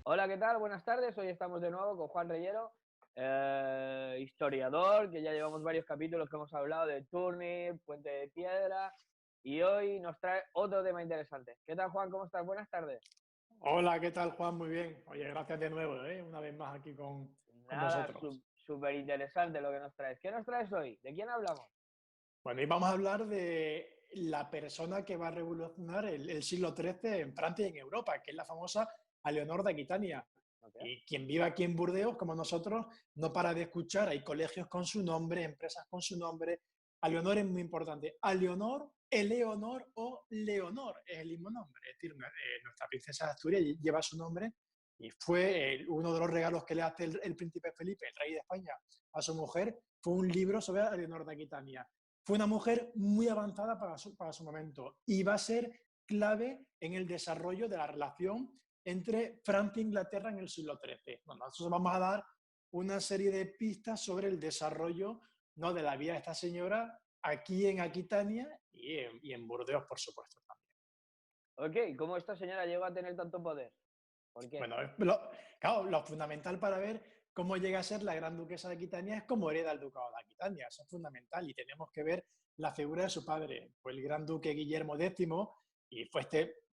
Hola, ¿qué tal? Buenas tardes. Hoy estamos de nuevo con Juan Reyero, historiador, que ya llevamos varios capítulos que hemos hablado de Turnip, Puente de Piedra, y hoy nos trae otro tema interesante. ¿Qué tal, Juan? ¿Cómo estás? Buenas tardes. Hola, ¿qué tal, Juan? Muy bien. Oye, gracias de nuevo, una vez más aquí con Nada, vosotros. súper interesante lo que nos traes. ¿Qué nos traes hoy? ¿De quién hablamos? Bueno, y vamos a hablar de la persona que va a revolucionar el siglo XIII en Francia y en Europa, que es la famosa Leonor de Aquitania. Okay. Y quien vive aquí en Burdeos, como nosotros, no para de escuchar. Hay colegios con su nombre, empresas con su nombre. A Leonor es muy importante. A Leonor, Eleonor o Leonor es el mismo nombre. Es decir, nuestra princesa de Asturias lleva su nombre y fue uno de los regalos que le hace el príncipe Felipe, el rey de España, a su mujer, fue un libro sobre a Leonor de Aquitania. Fue una mujer muy avanzada para su momento y va a ser clave en el desarrollo de la relación entre Francia e Inglaterra en el siglo XIII. Bueno, nosotros vamos a dar una serie de pistas sobre el desarrollo, ¿no?, de la vida de esta señora aquí en Aquitania y en Burdeos, por supuesto, también. Ok, ¿cómo esta señora llegó a tener tanto poder? ¿Por qué? Bueno, claro, lo fundamental para ver cómo llega a ser la gran duquesa de Aquitania es cómo hereda el ducado de Aquitania. Eso es fundamental y tenemos que ver la figura de su padre. Fue el gran duque Guillermo X y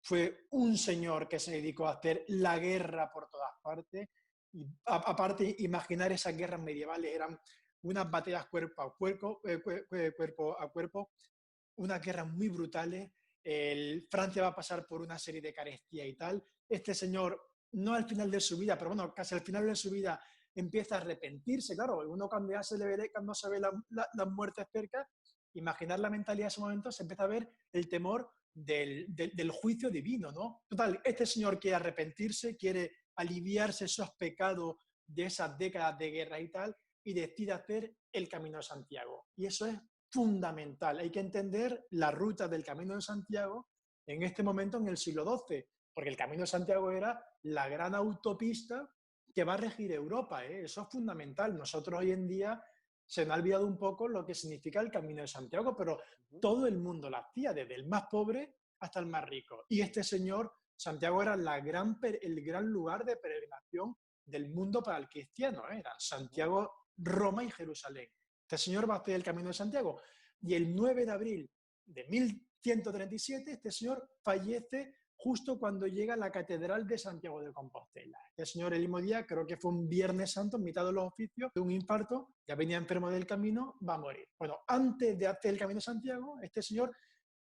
fue un señor que se dedicó a hacer la guerra por todas partes. Y aparte, imaginar esas guerras medievales eran unas batallas cuerpo a cuerpo, unas guerras muy brutales. Francia va a pasar por una serie de carestías y tal. Este señor, no al final de su vida, pero bueno, casi al final de su vida, empieza a arrepentirse. Claro, uno cuando ya se le ve, cuando se ve las muertes cerca, imaginar la mentalidad de ese momento, se empieza a ver el temor del juicio divino, ¿no? Total, este señor quiere arrepentirse, quiere aliviarse esos pecados de esas décadas de guerra y tal, y decide hacer el Camino de Santiago. Y eso es fundamental. Hay que entender la ruta del Camino de Santiago en este momento en el siglo XII, porque el Camino de Santiago era la gran autopista que va a regir Europa. Eso es fundamental. Nosotros hoy en día se nos ha olvidado un poco lo que significa el Camino de Santiago, pero Ujú. todo el mundo lo hacía, desde el más pobre hasta el más rico. Y este señor, Santiago era el gran lugar de peregrinación del mundo para el cristiano. Era Ujú. Santiago, Roma y Jerusalén. Este señor va a hacer el Camino de Santiago. Y el 9 de abril de 1137, este señor fallece justo cuando llega a la Catedral de Santiago de Compostela. Este señor, el mismo día, creo que fue un Viernes Santo, en mitad de los oficios, de un infarto, ya venía enfermo del camino, va a morir. Bueno, antes de hacer el Camino de Santiago, este señor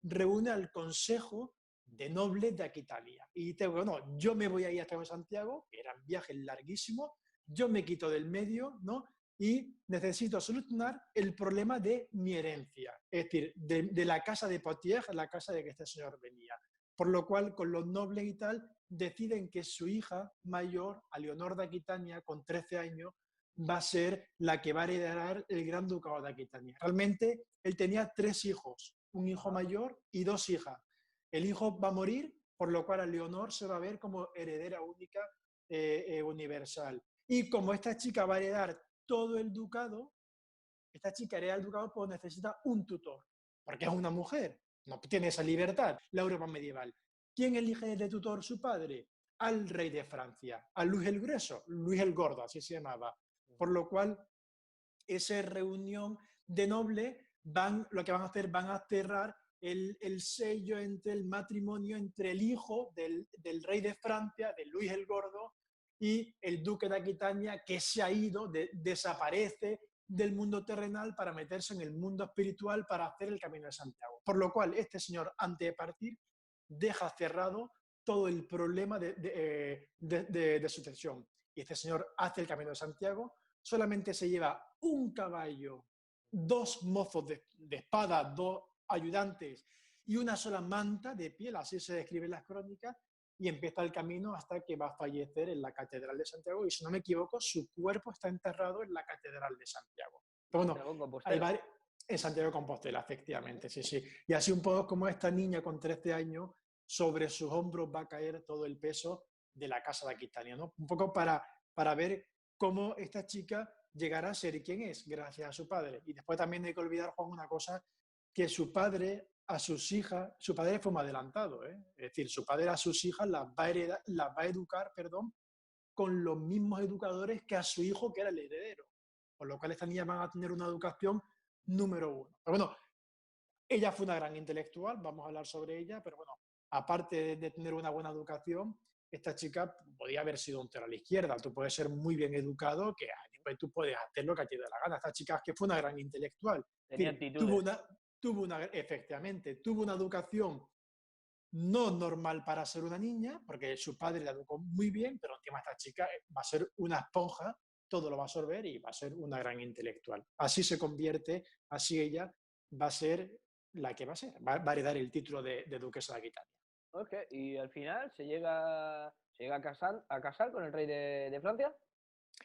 reúne al Consejo de Nobles de Aquitania. Y dice, bueno, yo me voy a ir hasta Santiago, eran viajes larguísimos, yo me quito del medio, ¿no? Y necesito solucionar el problema de mi herencia, es decir, de la casa de Poitiers, la casa de que este señor venía. Por lo cual, con los nobles y tal, deciden que su hija mayor, a Leonor de Aquitania, con 13 años, va a ser la que va a heredar el gran ducado de Aquitania. Realmente, él tenía 3 hijos, un hijo Ajá. mayor y 2 hijas. El hijo va a morir, por lo cual a Leonor se va a ver como heredera única universal. Y como esta chica va a heredar todo el ducado, esta chica hereda el ducado, pues necesita un tutor, porque es una mujer, no tiene esa libertad, la Europa medieval. ¿Quién elige de tutor su padre? Al rey de Francia, a Luis el Grueso, Luis el Gordo, así se llamaba. Por Ujú. lo cual, esa reunión de nobles lo que van a hacer, van a cerrar el sello entre el matrimonio entre el hijo del rey de Francia, de Luis el Gordo, y el duque de Aquitania, que se ha ido, desaparece del mundo terrenal para meterse en el mundo espiritual para hacer el Camino de Santiago. Por lo cual, este señor, antes de partir, deja cerrado todo el problema de sucesión. Y este señor hace el Camino de Santiago, solamente se lleva un caballo, 2 mozos de espada, 2 ayudantes y una sola manta de piel, así se describen las crónicas, y empieza el camino hasta que va a fallecer en la Catedral de Santiago, y si no me equivoco, su cuerpo está enterrado en la Catedral de Santiago. Pero bueno, Santiago de hay Compostela. varios, en Santiago de Compostela, efectivamente, sí, sí. Y así un poco como esta niña con 13 años, sobre sus hombros va a caer todo el peso de la casa de Aquitania, ¿no? Un poco para ver cómo esta chica llegará a ser quien es, gracias a su padre. Y después también hay que olvidar, Juan, una cosa, que su padre a sus hijas, su padre fue más adelantado, ¿eh? Es decir, su padre a sus hijas las va a educar, perdón, con los mismos educadores que a su hijo, que era el heredero. Por lo cual estas niñas van a tener una educación número uno. Pero bueno, ella fue una gran intelectual, vamos a hablar sobre ella, pero bueno, aparte de tener una buena educación, esta chica podía haber sido un cero a la izquierda. Tú puedes ser muy bien educado, que después tú puedes hacer lo que te dé la gana. Esta chica es que fue una gran intelectual. Tenía Es decir, tuvo actitudes. efectivamente, tuvo una educación no normal para ser una niña, porque su padre la educó muy bien, pero encima esta chica va a ser una esponja, todo lo va a absorber y va a ser una gran intelectual. Así se convierte, así ella va a ser la que va a ser, va a heredar el título de duquesa de Aquitania. Ok, y al final se llega a casar con el rey de Francia.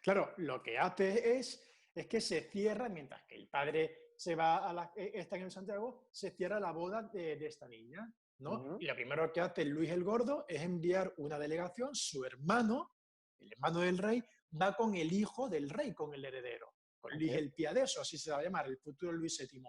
Claro, lo que hace es que se cierra, mientras que el padre se va está en Santiago, se cierra la boda de esta niña, ¿no? Ujú. Y lo primero que hace Luis el Gordo es enviar una delegación, su hermano, el hermano del rey, va con el hijo del rey, con el heredero, con Ok. Luis el Piadoso, así se va a llamar, el futuro Luis VII.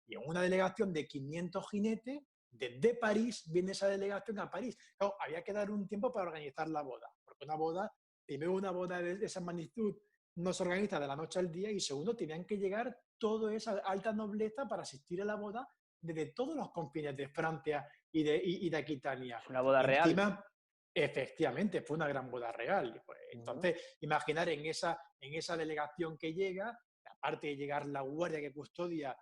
Y en una delegación de 500 jinetes, desde París, viene esa delegación a París. Claro, había que dar un tiempo para organizar la boda, porque una boda, primero una boda de esa magnitud no se organiza de la noche al día, y segundo, tenían que llegar toda esa alta nobleza para asistir a la boda desde todos los confines de Francia y de Aquitania. Es una boda Y real. encima, efectivamente, fue una gran boda real. Pues, Ujú. entonces, imaginar en esa delegación que llega, aparte de llegar la guardia que custodia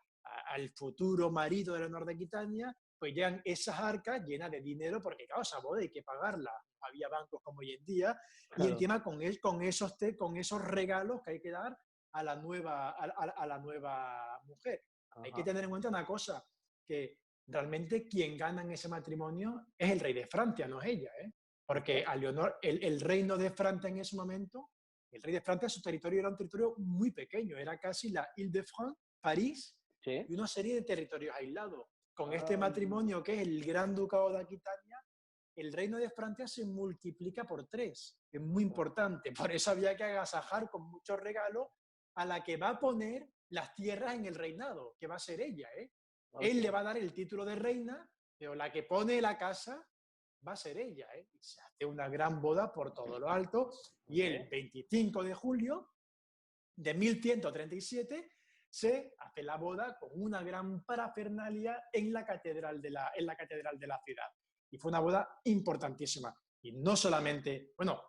al futuro marido de Leonor de Aquitania, pues llegan esas arcas llenas de dinero, porque claro, esa boda hay que pagarla. No había bancos como hoy en día, y Claro. encima con esos regalos que hay que dar a la nueva mujer. Hay que Ajá. tener en cuenta una cosa, que realmente quien gana en ese matrimonio es el rey de Francia, no es ella, ¿eh? ¿Por Porque qué? a Leonor, el reino de Francia en ese momento, el rey de Francia, su territorio era un territorio muy pequeño, era casi la Ile-de-France, París Sí. y una serie de territorios aislados. Con este Ah, matrimonio, que es el Gran Ducado de Aquitania, el reino de Francia se multiplica por 3. Es muy importante. Por eso había que agasajar con muchos regalos a la que va a poner las tierras en el reinado, que va a ser ella, ¿eh? ok. Él le va a dar el título de reina, pero la que pone la casa va a ser ella, ¿eh? Y se hace una gran boda por todo lo alto, y Ok. el 25 de julio de 1137 se hace la boda con una gran parafernalia en la catedral de la ciudad. Y fue una boda importantísima. Y no solamente, bueno,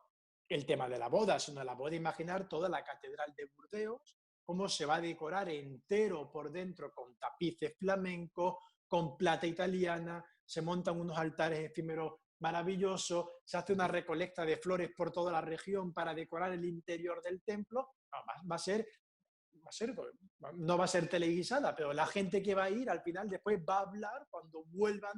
el tema de la boda, sino la boda, imaginar toda la catedral de Burdeos, cómo se va a decorar entero por dentro con tapices flamencos, con plata italiana, se montan unos altares efímeros maravillosos, se hace una recolecta de flores por toda la región para decorar el interior del templo. Va a ser, no va a ser televisada, pero la gente que va a ir al final después va a hablar cuando vuelvan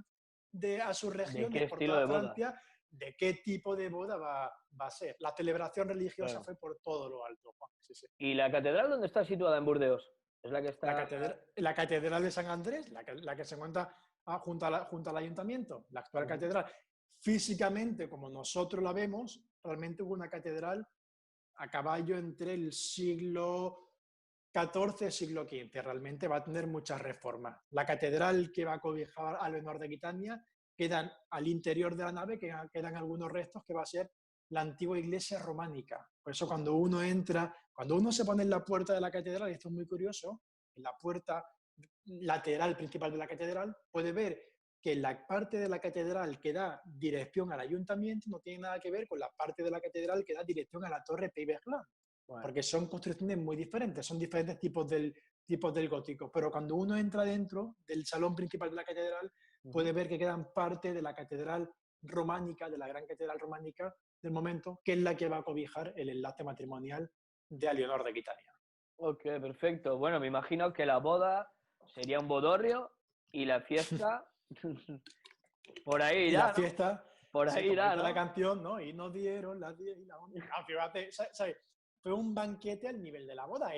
a sus ¿De regiones qué por estilo toda de boda? Francia, de qué tipo de boda va a ser. La celebración religiosa Claro. fue por todo lo alto, Juan. Sí, sí. ¿Y la catedral dónde está situada en Burdeos? Es la que La está. catedral, la catedral de San Andrés, la que se encuentra junto al ayuntamiento, la actual Ujú. catedral, físicamente, como nosotros la vemos, realmente hubo una catedral a caballo entre el siglo XIV y siglo XV. Realmente va a tener muchas reformas. La catedral que va a cobijar a Leonor de Aquitania, quedan al interior de la nave, quedan algunos restos, que va a ser la antigua iglesia románica. Por eso cuando uno se pone en la puerta de la catedral, y esto es muy curioso, en la puerta lateral principal de la catedral, puede ver que la parte de la catedral que da dirección al ayuntamiento no tiene nada que ver con la parte de la catedral que da dirección a la torre Pey-Berland, Bueno. porque son construcciones muy diferentes, son diferentes tipos del gótico. Pero cuando uno entra dentro del salón principal de la catedral, Ujú. puede ver que quedan parte de la catedral románica, de la gran catedral románica del momento, que es la que va a cobijar el enlace matrimonial de Leonor de Aquitania. Ok, perfecto. Bueno, me imagino que la boda sería un bodorrio y la fiesta por ahí Y la irá, ¿no? fiesta, Por sí, ahí como irá, dice la ¿no? canción, ¿no? Y nos dieron las 10 y la 11. Ah, fíjate, ¿sabes? Fue un banquete al nivel de la boda.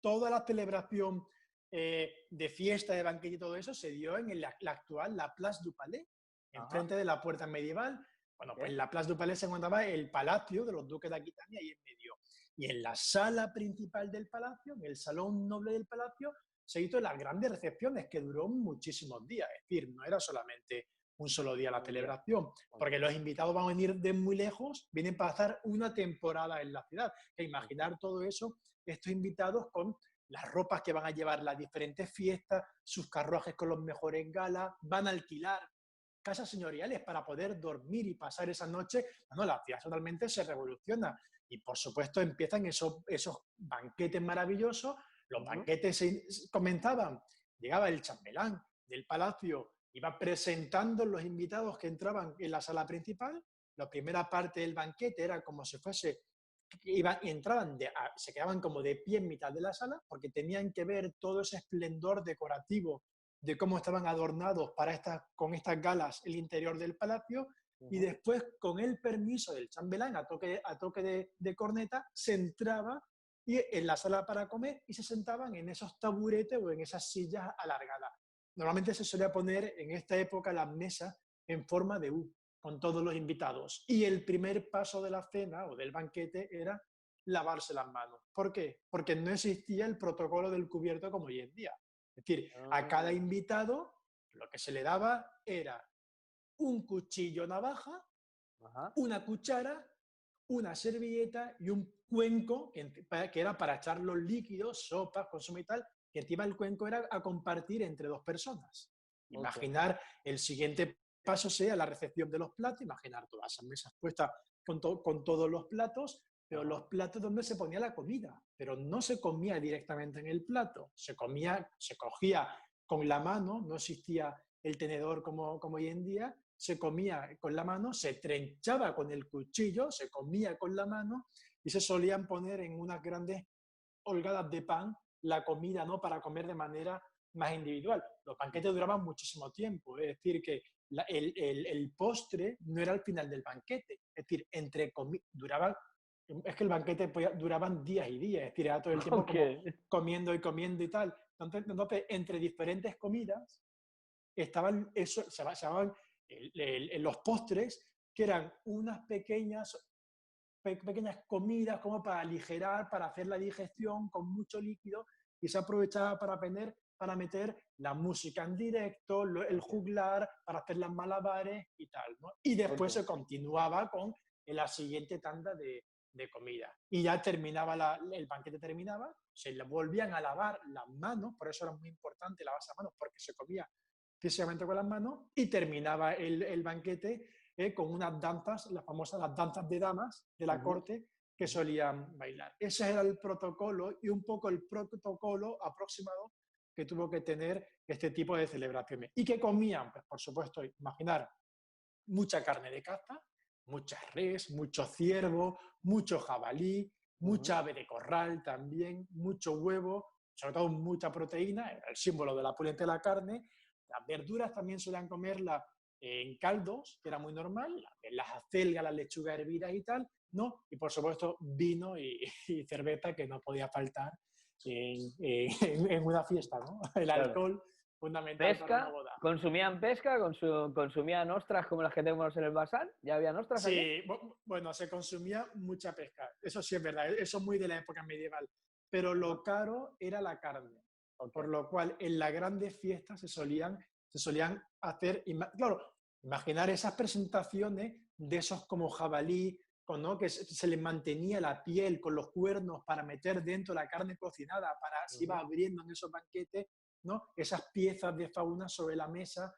Toda la celebración de fiesta, de banquete y todo eso se dio en la actual La Place du Palais, Ajá. enfrente de la puerta medieval. Bueno, pues Ok. en la Place du Palais se encontraba el palacio de los duques de Aquitania ahí en medio. Y en la sala principal del palacio, en el salón noble del palacio, se hizo las grandes recepciones, que duró muchísimos días. Es decir, no era solamente un solo día la Un día. celebración, porque los invitados van a venir de muy lejos, vienen para pasar una temporada en la ciudad. E imaginar todo eso, estos invitados con las ropas que van a llevar, las diferentes fiestas, sus carruajes con los mejores galas, van a alquilar casas señoriales para poder dormir y pasar esa noche. Bueno, la ciudad totalmente se revoluciona y por supuesto empiezan esos banquetes maravillosos. Los banquetes comenzaban, llegaba el chambelán del palacio, iba presentando los invitados que entraban en la sala principal. La primera parte del banquete era como si fuese, entraban, se quedaban como de pie en mitad de la sala porque tenían que ver todo ese esplendor decorativo de cómo estaban adornados con estas galas el interior del palacio, y después, con el permiso del chambelán, a toque de corneta, se entraba en la sala para comer y se sentaban en esos taburetes o en esas sillas alargadas. Normalmente se solía poner en esta época las mesas en forma de U, con todos los invitados. Y el primer paso de la cena o del banquete era lavarse las manos. ¿Por qué? Porque no existía el protocolo del cubierto como hoy en día. Es decir, a cada invitado lo que se le daba era un cuchillo navaja, una cuchara, una servilleta y un cuenco que era para echar los líquidos, sopas, consumo y tal, que encima el cuenco era a compartir entre dos personas. Imaginar el siguiente paso sea la recepción de los platos, imaginar todas esas mesas puestas con todos los platos, pero los platos donde se ponía la comida, pero no se comía directamente en el plato, se cogía con la mano, no existía el tenedor como hoy en día, se comía con la mano, se trenchaba con el cuchillo, se comía con la mano y se solían poner en unas grandes holgadas de pan la comida, ¿no?, para comer de manera más individual. Los banquetes duraban muchísimo tiempo, es decir, que el postre no era al final del banquete, es decir, es que el banquete duraban días y días, es decir, era todo el tiempo como comiendo y comiendo y tal. Entonces, entre diferentes comidas estaban eso, se llamaban los postres, que eran unas pequeñas comidas como para aligerar, para hacer la digestión con mucho líquido, y se aprovechaba para meter la música en directo, el juglar, para hacer las malabares y tal, ¿no? Y después se continuaba con la siguiente tanda de comida. Y ya el banquete terminaba, se le volvían a lavar las manos, por eso era muy importante lavarse las manos, porque se comía físicamente con las manos, y terminaba el banquete con unas danzas, las famosas las danzas de damas de la corte, que solían bailar. Ese era el protocolo y un poco el protocolo aproximado que tuvo que tener este tipo de celebraciones. ¿Y qué comían? Pues por supuesto, imaginar mucha carne de caza, mucha res, mucho ciervo, mucho jabalí, mucha ave de corral también, mucho huevo, sobre todo mucha proteína, era el símbolo de la pulenta de la carne. Las verduras también solían comerlas en caldos, que era muy normal, las acelgas, las lechugas hervidas y tal, ¿no? Y por supuesto vino y cerveza, que no podía faltar en una fiesta, ¿no? El alcohol fundamental para una boda. ¿Consumían pesca? ¿Consumían ostras como las que tenemos en el Basal? ¿Ya habían ostras aquí? Sí, bueno, se consumía mucha pesca, eso sí es verdad, eso es muy de la época medieval, pero lo caro era la carne, por lo cual en las grandes fiestas se solían hacer, claro, imaginar esas presentaciones de esos como jabalí, ¿no?, que se les mantenía la piel con los cuernos para meter dentro la carne cocinada, se iba abriendo en esos banquetes, ¿no?, esas piezas de fauna sobre la mesa.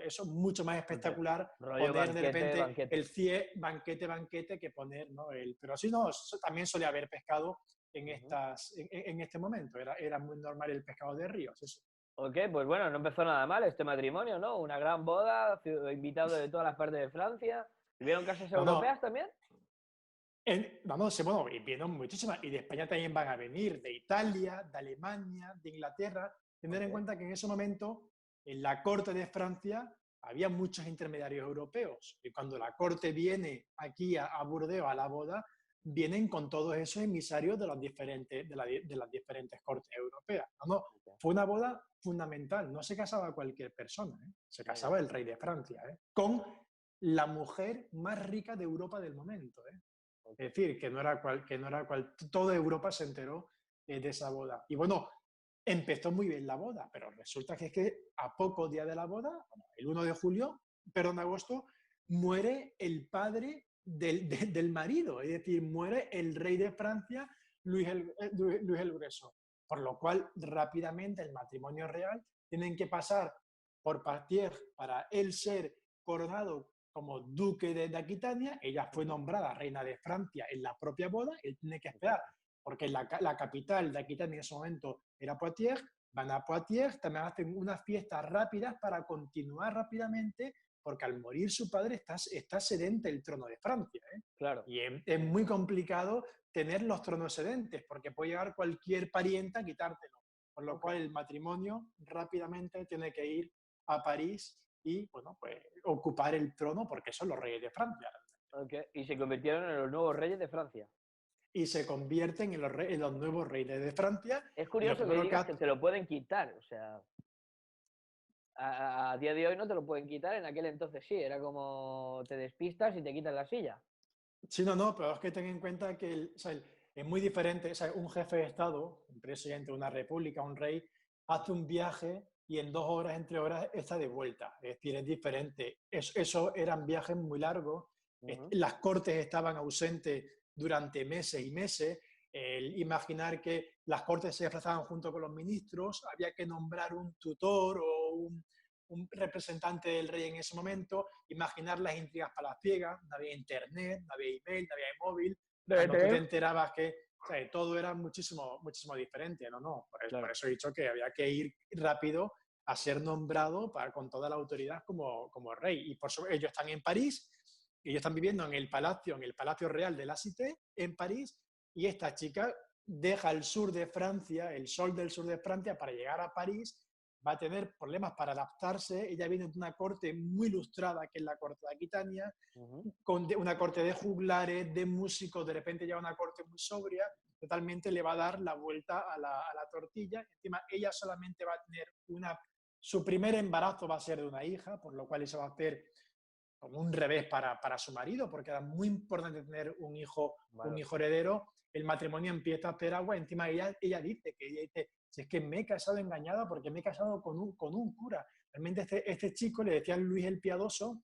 Eso es mucho más espectacular, Rollo poner de repente banquete. el CIE banquete, que poner, ¿no? Pero así no, también solía haber pescado en este momento, era muy normal el pescado de ríos. Eso. Ok, pues bueno, no empezó nada mal este matrimonio, ¿no? Una gran boda, invitados de todas las partes de Francia. ¿Vieron casas europeas también? Vamos, bueno, vienen muchísimas, y de España también van a venir, de Italia, de Alemania, de Inglaterra. Tener en cuenta que en ese momento, en la corte de Francia, había muchos intermediarios europeos, y cuando la corte viene aquí a Burdeos a la boda, vienen con todos esos emisarios de las diferentes cortes europeas. Fue una boda fundamental, no se casaba cualquier persona, se casaba el rey de Francia, con la mujer más rica de Europa del momento. Es decir, que no era toda Europa se enteró de esa boda. Y bueno, empezó muy bien la boda, pero resulta que a pocos días de la boda, el 1 de julio, perdón, agosto, muere el padre del marido, es decir, muere el rey de Francia, Luis el Grueso. Por lo cual, rápidamente, el matrimonio real tienen que pasar por Poitiers para él ser coronado como duque de Aquitania. Ella fue nombrada reina de Francia en la propia boda. Él tiene que esperar, porque la capital de Aquitania en ese momento era Poitiers. Van a Poitiers, también hacen unas fiestas rápidas para continuar rápidamente, porque al morir su padre está sedente el trono de Francia, ¿eh? Claro. Y es muy complicado tener los tronos sedentes, porque puede llegar cualquier pariente a quitártelo. Por lo cual el matrimonio rápidamente tiene que ir a París y, bueno, pues ocupar el trono, porque son los reyes de Francia. Okay. Y se convirtieron en los nuevos reyes de Francia. Y se convierten en los nuevos reyes de Francia. Es curioso que digas que te lo pueden quitar, o sea, a día de hoy no te lo pueden quitar, en aquel entonces sí, era como te despistas y te quitan la silla. Sí, no, pero es que ten en cuenta que o sea, es muy diferente. O sea, un jefe de Estado, un presidente de una república, un rey, hace un viaje y en 2 horas, entre horas, está de vuelta. Es decir, es diferente. Eso eran viajes muy largos. Las cortes estaban ausentes durante meses y meses. Imaginar que las cortes se desplazaban junto con los ministros, había que nombrar un tutor o un representante del rey en ese momento, imaginar las intrigas palaciegas, no había internet, no había email, no había móvil, cuando tú te enterabas que, o sea, todo era muchísimo, muchísimo diferente, ¿no? Por eso he dicho que había que ir rápido a ser nombrado con toda la autoridad como rey. Y por eso ellos están en París, ellos están viviendo en el Palacio Real de la Cité, en París, y esta chica deja el sur de Francia, el sol del sur de Francia, para llegar a París. Va a tener problemas para adaptarse. Ella viene de una corte muy ilustrada, que es la corte de Aquitania, con una corte de juglares, de músicos, de repente ya una corte muy sobria, totalmente le va a dar la vuelta a la tortilla. Encima, ella solamente va a tener su primer embarazo va a ser de una hija, por lo cual eso va a hacer como un revés para su marido, porque era muy importante tener un hijo heredero. El matrimonio empieza a hacer agua. Encima ella dice, si es que me he casado engañada porque me he casado con un cura. Realmente este chico, le decían Luis el Piadoso,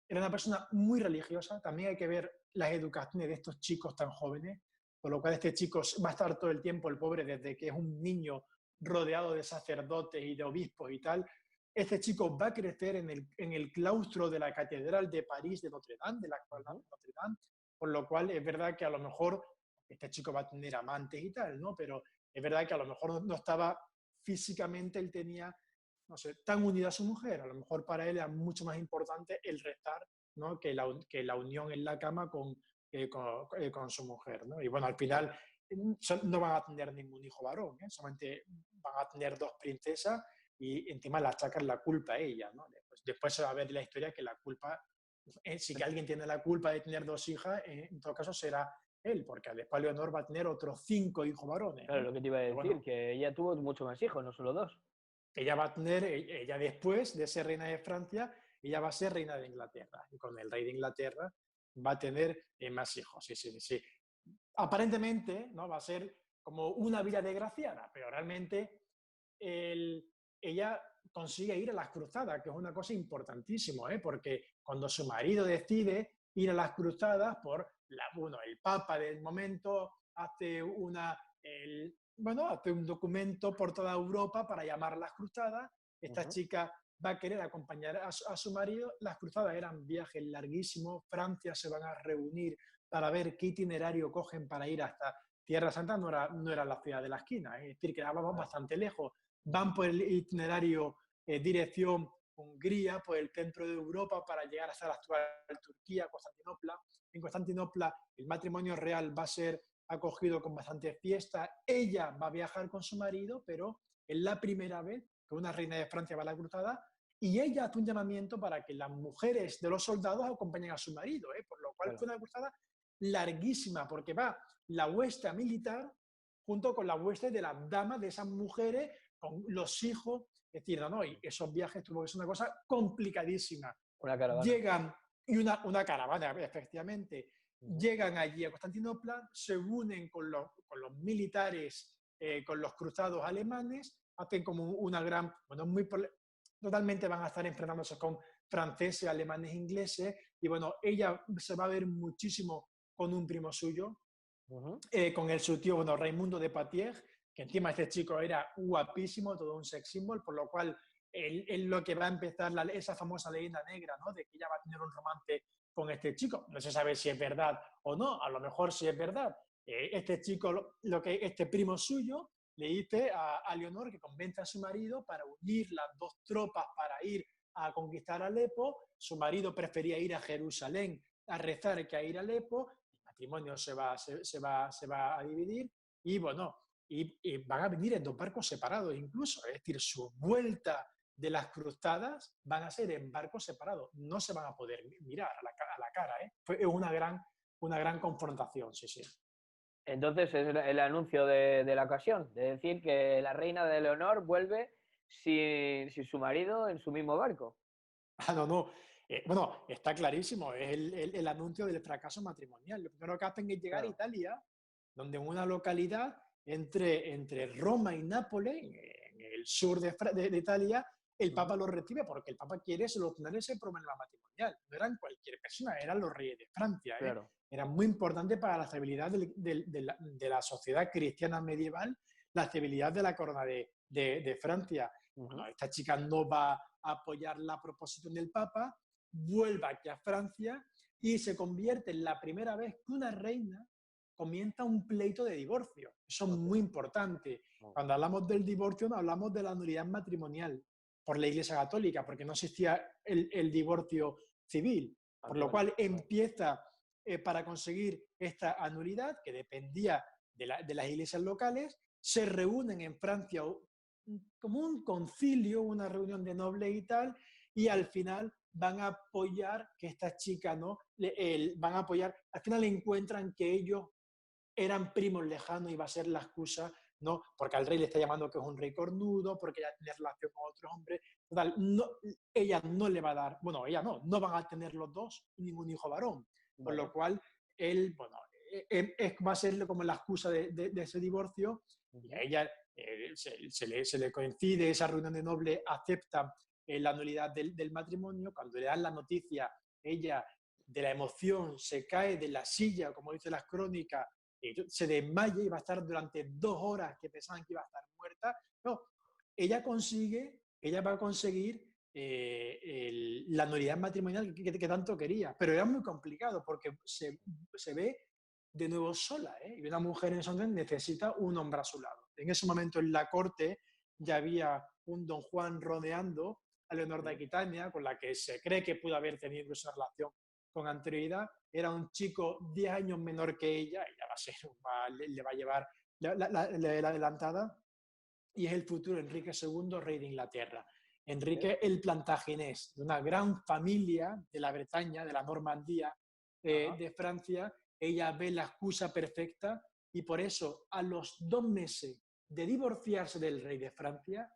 era una persona muy religiosa. También hay que ver las educaciones de estos chicos tan jóvenes, por lo cual este chico va a estar todo el tiempo, el pobre, desde que es un niño rodeado de sacerdotes y de obispos y tal. Este chico va a crecer en el claustro de la Catedral de París de Notre Dame, de la actual Notre Dame, por lo cual es verdad que a lo mejor este chico va a tener amantes y tal, ¿no? Pero es verdad que a lo mejor no estaba físicamente, él tenía, no sé, tan unido a su mujer. A lo mejor para él era mucho más importante el restar, ¿no? que la unión en la cama con su mujer, ¿no? Y bueno, al final no van a tener ningún hijo varón, ¿eh? Solamente van a tener 2 princesas y encima le achacan la culpa a ella, ¿no? Después se va a ver la historia que la culpa, si que alguien tiene la culpa de tener 2 hijas, en todo caso será él, porque después Leonor va a tener otros 5 hijos varones. Claro, lo que te iba a decir, bueno, que ella tuvo muchos más hijos, no solo 2. Ella va a tener, ella después de ser reina de Francia, ella va a ser reina de Inglaterra. Y con el rey de Inglaterra va a tener más hijos. Sí. Aparentemente, ¿no? Va a ser como una vida desgraciada, pero realmente ella consigue ir a las cruzadas, que es una cosa importantísima, ¿eh? Porque cuando su marido decide ir a las cruzadas, el Papa del momento hace hace un documento por toda Europa para llamar a las cruzadas. Esta chica va a querer acompañar a su marido. Las cruzadas eran viajes larguísimos. Francia se van a reunir para ver qué itinerario cogen para ir hasta Tierra Santa. No era la ciudad de la esquina, es decir, quedábamos bastante lejos. Van por el itinerario dirección Hungría, por el centro de Europa, para llegar hasta la actual Turquía, Constantinopla. En Constantinopla el matrimonio real va a ser acogido con bastante fiesta. Ella va a viajar con su marido, pero es la primera vez que una reina de Francia va a la cruzada y ella hace un llamamiento para que las mujeres de los soldados acompañen a su marido, por lo cual fue una cruzada larguísima, porque va la hueste militar junto con la hueste de las damas, de esas mujeres, con los hijos. Es decir, y esos viajes tuvo que ser una cosa complicadísima. Una caravana. Llegan, y una caravana, efectivamente. Llegan allí a Constantinopla, se unen con los militares, con los cruzados alemanes, hacen como una gran, totalmente van a estar enfrentándose con franceses, alemanes, ingleses, y bueno, ella se va a ver muchísimo con un primo suyo, con su tío, bueno, Raimundo de Poitiers, que encima este chico era guapísimo, todo un sex symbol, por lo cual él lo que va a empezar esa famosa leyenda negra, ¿no? De que ella va a tener un romance con este chico. No se sabe si es verdad o no, a lo mejor sí es verdad. Este chico, este primo suyo, le dice a Leonor que convence a su marido para unir las dos tropas para ir a conquistar Alepo. Su marido prefería ir a Jerusalén a rezar que a ir a Alepo. El matrimonio se va a dividir y bueno, y van a venir en dos barcos separados incluso, es decir, su vuelta de las cruzadas van a ser en barcos separados, no se van a poder mirar a la cara, ¿eh? Fue una gran confrontación, sí, sí. Entonces es el anuncio de la ocasión, de decir que la reina de Leonor vuelve sin su marido en su mismo barco. Ah, no, no. Bueno, está clarísimo, es el anuncio del fracaso matrimonial. Lo primero que hacen es llegar a Claro. Italia, donde en una localidad entre Roma y Nápoles, en el sur de Italia, el Papa los recibe porque el Papa quiere solucionar ese problema matrimonial. No eran cualquier persona, eran los reyes de Francia. Claro. Era muy importante para la estabilidad de la sociedad cristiana medieval, la estabilidad de la corona de Francia. Bueno, esta chica no va a apoyar la proposición del Papa, vuelve aquí a Francia y se convierte en la primera vez que una reina comienza un pleito de divorcio. Eso es muy importante. Cuando hablamos del divorcio, no hablamos de la nulidad matrimonial por la Iglesia Católica, porque no existía el divorcio civil. Por lo cual empieza, para conseguir esta anulidad, que dependía de las iglesias locales, se reúnen en Francia como un concilio, una reunión de nobles y tal, y al final van a apoyar que esta chica, ¿no? Van a apoyar, al final encuentran que ellos eran primos lejanos y va a ser la excusa, ¿no? Porque al rey le está llamando que es un rey cornudo, porque ella tiene relación con otros hombres. Total, no, ella no le va a dar, bueno, ella no van a tener los dos ningún hijo varón. Por lo cual, él, bueno, va a ser como la excusa de ese divorcio. Y a ella se le coincide esa reunión de nobles, acepta la nulidad del matrimonio. Cuando le dan la noticia, ella de la emoción se cae de la silla, como dicen las crónicas, se desmaya y va a estar durante 2 horas que pensaban que iba a estar muerta. No, ella va a conseguir la nulidad matrimonial que tanto quería, pero era muy complicado porque se ve de nuevo sola, ¿eh? Y una mujer en ese momento necesita un hombre a su lado. En ese momento en la corte ya había un don Juan rodeando a Leonor de Aquitania, con la que se cree que pudo haber tenido esa relación con anterioridad. Era un chico 10 años menor que ella le va a llevar la adelantada, y es el futuro Enrique II, rey de Inglaterra. Enrique el Plantagenés, de una gran familia de la Bretaña, de la Normandía, de Francia. Ella ve la excusa perfecta y por eso a los 2 meses de divorciarse del rey de Francia,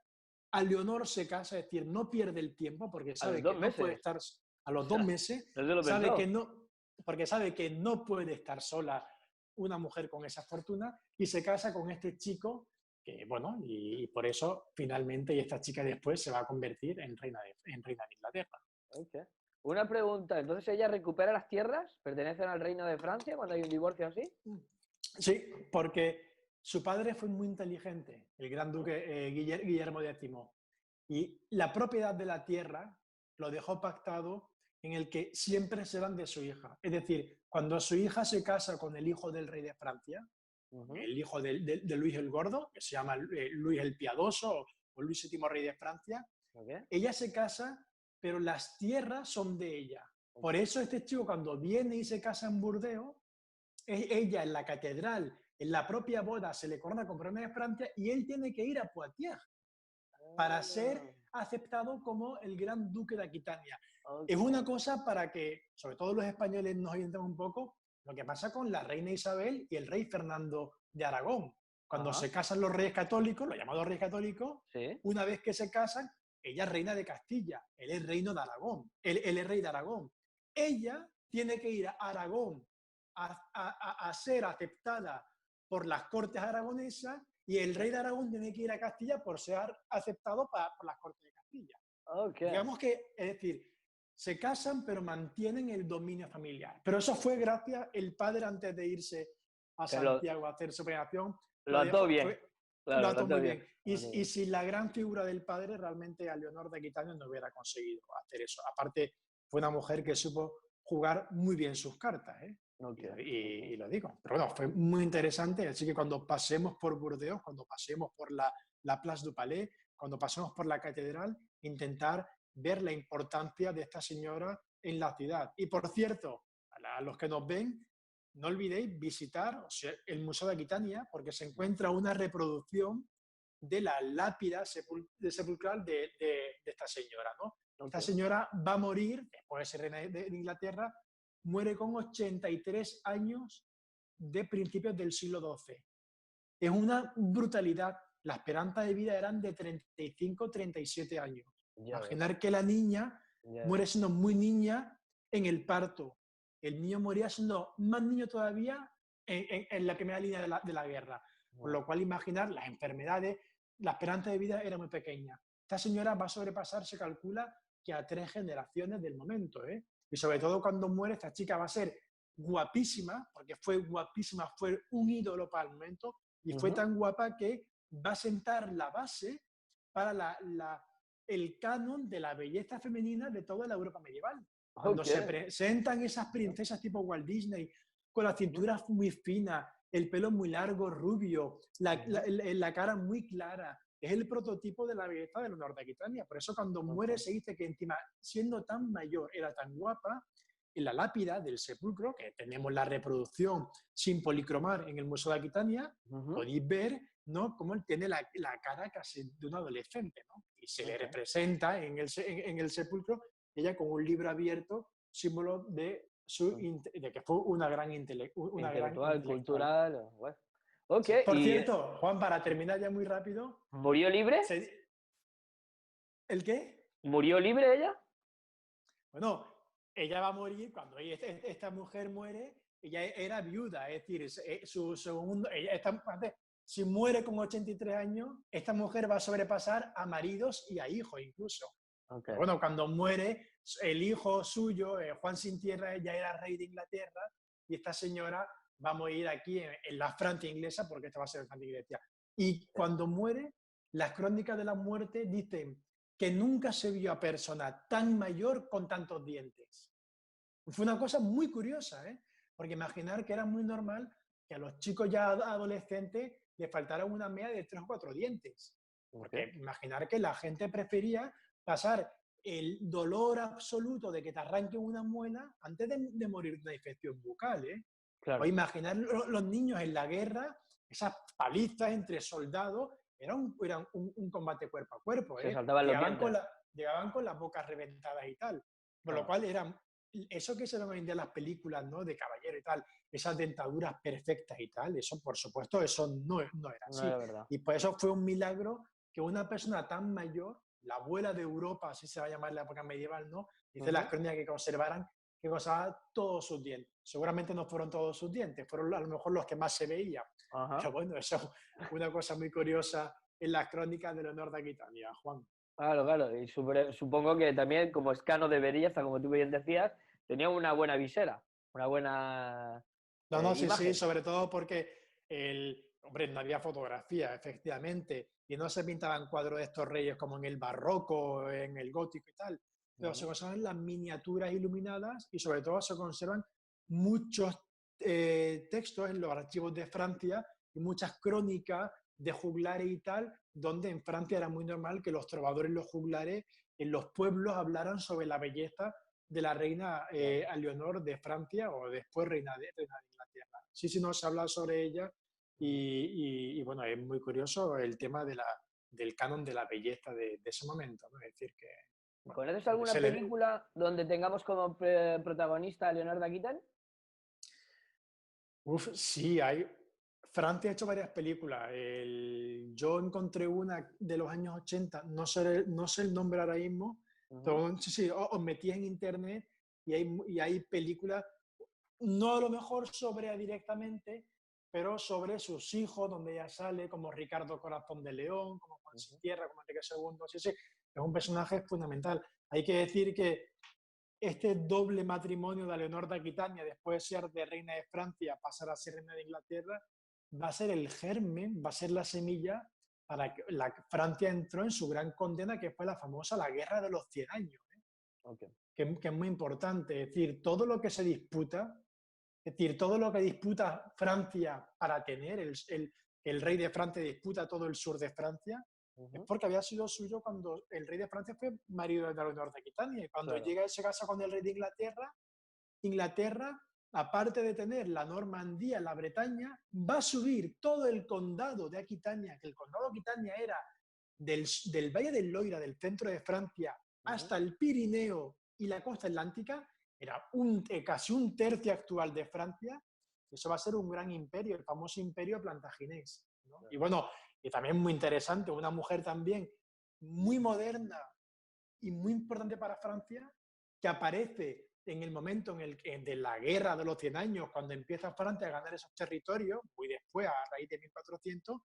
a Leonor se casa, es decir, no pierde el tiempo porque sabe que no puede estar a los 2 meses, sabe que no, porque sabe que no puede estar sola una mujer con esa fortuna, y se casa con este chico que, bueno, y por eso finalmente, y esta chica después se va a convertir en reina de Inglaterra. Okay. Una pregunta, entonces ella recupera las tierras, pertenecen al reino de Francia cuando hay un divorcio así. Sí, porque su padre fue muy inteligente, el gran duque Guillermo X, y la propiedad de la tierra lo dejó pactado en el que siempre serán de su hija. Es decir, cuando su hija se casa con el hijo del rey de Francia, el hijo de Luis el Gordo, que se llama Luis el Piadoso o Luis VII, rey de Francia, ella se casa, pero las tierras son de ella. Por eso este chico, cuando viene y se casa en Burdeos, ella en la catedral, en la propia boda, se le corona con reina de Francia, y él tiene que ir a Poitiers para ser aceptado como el gran duque de Aquitania. Es una cosa para que, sobre todo los españoles, nos orienten un poco lo que pasa con la reina Isabel y el rey Fernando de Aragón. Cuando se casan los reyes católicos, los llamados reyes católicos, una vez que se casan, ella es reina de Castilla, él es reino de Aragón, él es rey de Aragón. Ella tiene que ir a Aragón a ser aceptada por las cortes aragonesas, y el rey de Aragón tiene que ir a Castilla por ser aceptado por las cortes de Castilla. Digamos que, es decir, se casan, pero mantienen el dominio familiar. Pero eso fue gracias el padre, antes de irse a Que lo, Santiago a hacer su peregrinación, lo ató bien. lo Claro, lo ató ató muy bien. bien. Y sin la gran figura del padre, realmente a Leonor de Aquitania no hubiera conseguido hacer eso. Aparte, fue una mujer que supo jugar muy bien sus cartas, ¿eh? Okay. Y lo digo. Pero bueno, fue muy interesante. Así que cuando pasemos por Burdeos, cuando pasemos por la Place du Palais, cuando pasemos por la catedral, intentar ver la importancia de esta señora en la ciudad. Y por cierto, a los que nos ven, no olvidéis visitar, o sea, el Museo de Aquitania, porque se encuentra una reproducción de la lápida sepulcral de esta señora, ¿no? Okay. Esta señora va a morir, después de ser reina de Inglaterra, muere con 83 años de principios del siglo XII. Es una brutalidad. La esperanza de vida eran de 35, 37 años. Imaginar que la niña muere siendo muy niña en el parto. El niño moría siendo más niño todavía en la primera línea de la guerra. Por lo cual, imaginar las enfermedades, la esperanza de vida era muy pequeña. Esta señora va a sobrepasar, se calcula, que a 3 generaciones del momento, ¿eh? Y sobre todo cuando muere, esta chica va a ser guapísima, porque fue guapísima, fue un ídolo para el momento, y fue tan guapa que va a sentar la base para el canon de la belleza femenina de toda la Europa medieval. Cuando se presentan esas princesas tipo Walt Disney, con la cintura muy fina, el pelo muy largo, rubio, la cara muy clara, es el prototipo de la belleza de Leonor de Aquitania. Por eso cuando muere se dice que encima, siendo tan mayor, era tan guapa. En la lápida del sepulcro, que tenemos la reproducción sin policromar en el Museo de Aquitania, podéis ver, ¿no?, cómo él tiene la cara casi de un adolescente, ¿no? Y se le representa en el sepulcro ella con un libro abierto, símbolo de que fue una gran intelectual, cultural. Bueno. Okay. Por cierto, Juan, para terminar ya muy rápido. ¿Murió libre? ¿El qué? ¿Murió libre ella? Bueno, ella va a morir cuando esta mujer muere. Ella era viuda, es decir, su segundo, si muere con 83 años, esta mujer va a sobrepasar a maridos y a hijos incluso. Okay. Bueno, cuando muere, el hijo suyo, Juan Sin Tierra, ya era rey de Inglaterra, y esta señora va a morir aquí en la Francia inglesa, porque esta va a ser Francia inglesa. Y cuando muere, las crónicas de la muerte dicen que nunca se vio a persona tan mayor con tantos dientes. Fue una cosa muy curiosa, ¿eh? Porque imaginar que era muy normal que a los chicos ya adolescentes les faltaran una media de 3 o 4 dientes. Porque imaginar que la gente prefería pasar el dolor absoluto de que te arranquen una muela antes de morir de una infección bucal, ¿eh? Claro. O imaginar los niños en la guerra, esas palizas entre soldados, era un combate cuerpo a cuerpo, ¿eh? Llegaban con las bocas reventadas y tal. Por lo cual eran eso que se ven hoy en día en las películas, ¿no?, de caballero y tal, esas dentaduras perfectas y tal, eso por supuesto, eso no era así. No era verdad. Y por eso fue un milagro que una persona tan mayor, la abuela de Europa, así se va a llamar la época medieval, ¿no?, dice las crónicas que conservaban todos sus dientes. Seguramente no fueron todos sus dientes, fueron a lo mejor los que más se veían. Pero bueno, eso es una cosa muy curiosa en las crónicas de Leonor de Aquitania, Juan. Claro. Y supongo que también, como escano de belleza, como tú bien decías, tenía una buena visera, una buena sí, sobre todo porque hombre, no había fotografía, efectivamente, y no se pintaban cuadros de estos reyes como en el barroco, en el gótico y tal, pero se conservan las miniaturas iluminadas y sobre todo se conservan muchos textos en los archivos de Francia y muchas crónicas de juglares y tal, donde en Francia era muy normal que los trovadores y los juglares en los pueblos hablaran sobre la belleza de la reina Leonor de Francia o después reina de Inglaterra. Sí, no se habla sobre ella y bueno, es muy curioso el tema del canon de la belleza de ese momento, ¿no? Es decir que... Bueno, ¿conoces alguna película donde tengamos como protagonista a Leonor de Aquitania? Sí, Francia ha hecho varias películas. Yo encontré una de los años 80, no sé el nombre ahora mismo, pero sí, os metí en internet y hay películas, no a lo mejor sobre ella directamente, pero sobre sus hijos, donde ella sale, como Ricardo Corazón de León, como Juan Sin Tierra, como Enrique II. Sí, es un personaje fundamental. Hay que decir que este doble matrimonio de Leonor de Aquitania, después de ser de reina de Francia, pasar a ser reina de Inglaterra, va a ser el germen, va a ser la semilla para que Francia entró en su gran condena, que fue la famosa la Guerra de los 100 años, Okay. que es muy importante. Es decir, todo lo que se disputa, es decir, todo lo que disputa Francia para tener, el rey de Francia disputa todo el sur de Francia, es porque había sido suyo cuando el rey de Francia fue marido de Leonor de Aquitania. Y cuando Claro. llega y se casa con el rey de Inglaterra, Inglaterra, aparte de tener la Normandía, la Bretaña, va a subir todo el condado de Aquitania, que el condado de Aquitania era del Valle del Loira, del centro de Francia, hasta el Pirineo y la costa atlántica, era casi un tercio actual de Francia. Eso va a ser un gran imperio, el famoso imperio plantaginés, ¿no? Y bueno, y también muy interesante, una mujer también muy moderna y muy importante para Francia, que aparece en el momento de la guerra de los 100 años, cuando empieza Francia a ganar esos territorios, muy después, a raíz de 1400,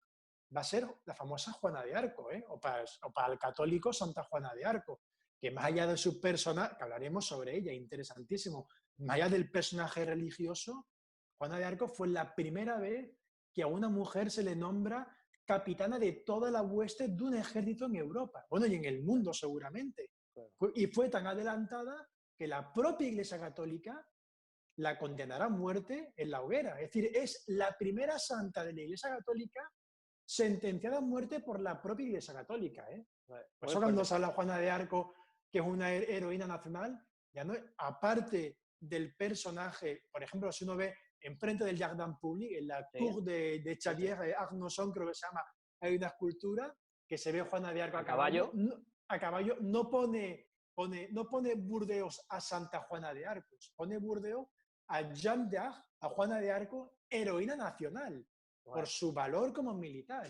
va a ser la famosa Juana de Arco, o para el católico Santa Juana de Arco, que más allá de su personaje, que hablaremos sobre ella, interesantísimo, más allá del personaje religioso, Juana de Arco fue la primera vez que a una mujer se le nombra capitana de toda la hueste de un ejército en Europa, bueno, y en el mundo seguramente. Y fue tan adelantada que la propia Iglesia Católica la condenará a muerte en la hoguera. Es decir, es la primera santa de la Iglesia Católica sentenciada a muerte por la propia Iglesia Católica. Por eso cuando se habla de Juana de Arco, que es una heroína nacional, ya no, aparte del personaje, por ejemplo, si uno ve enfrente del Jardin Public, en la Tour de Xavier Arnaud, creo que se llama, hay una escultura que se ve Juana de Arco a caballo. A caballo no pone Burdeos a Santa Juana de Arco, pone Burdeos a Jeanne d'Arc, a Juana de Arco, heroína nacional, por su valor como militar.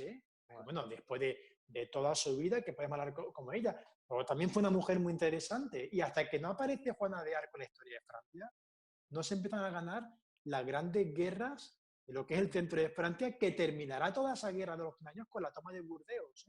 Bueno, después de toda su vida, que podemos hablar como ella, pero también fue una mujer muy interesante. Y hasta que no aparece Juana de Arco en la historia de Francia, no se empiezan a ganar las grandes guerras de lo que es el centro de Francia, que terminará toda esa guerra de los 100 años con la toma de Burdeos.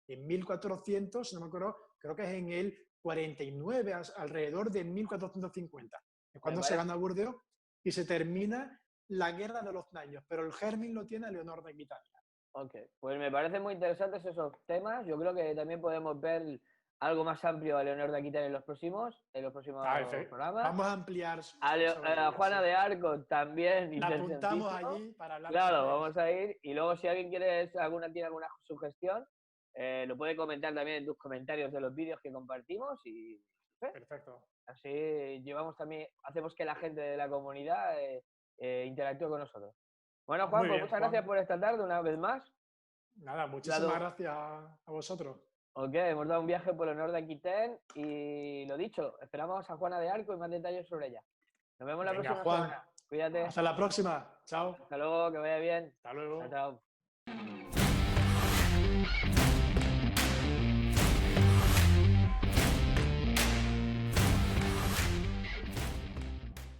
En 1400, no me acuerdo, creo que es en el 49, alrededor de 1450. Es cuando se gana Burdeos y se termina la guerra de los 100 años, pero el germen lo tiene Leonor de Aquitania. Ok, pues me parecen muy interesantes esos temas. Yo creo que también podemos ver algo más amplio a Leonor de Aquitania en los próximos programas. Vamos a ampliar a Juana de Arco también. La apuntamos allí para hablar. Claro, vamos a ir. Y luego si alguien tiene alguna sugestión, lo puede comentar también en tus comentarios de los vídeos que compartimos y perfecto. Así hacemos que la gente de la comunidad interactúe con nosotros. Bueno, Juan, pues muchas gracias por esta tarde una vez más. Nada, muchísimas gracias a vosotros. Ok, hemos dado un viaje por el norte de Aquitén y lo dicho, esperamos a Juana de Arco y más detalles sobre ella. Nos vemos la próxima semana. Cuídate. Hasta la próxima. Chao. Hasta luego, que vaya bien. Hasta luego. Chao.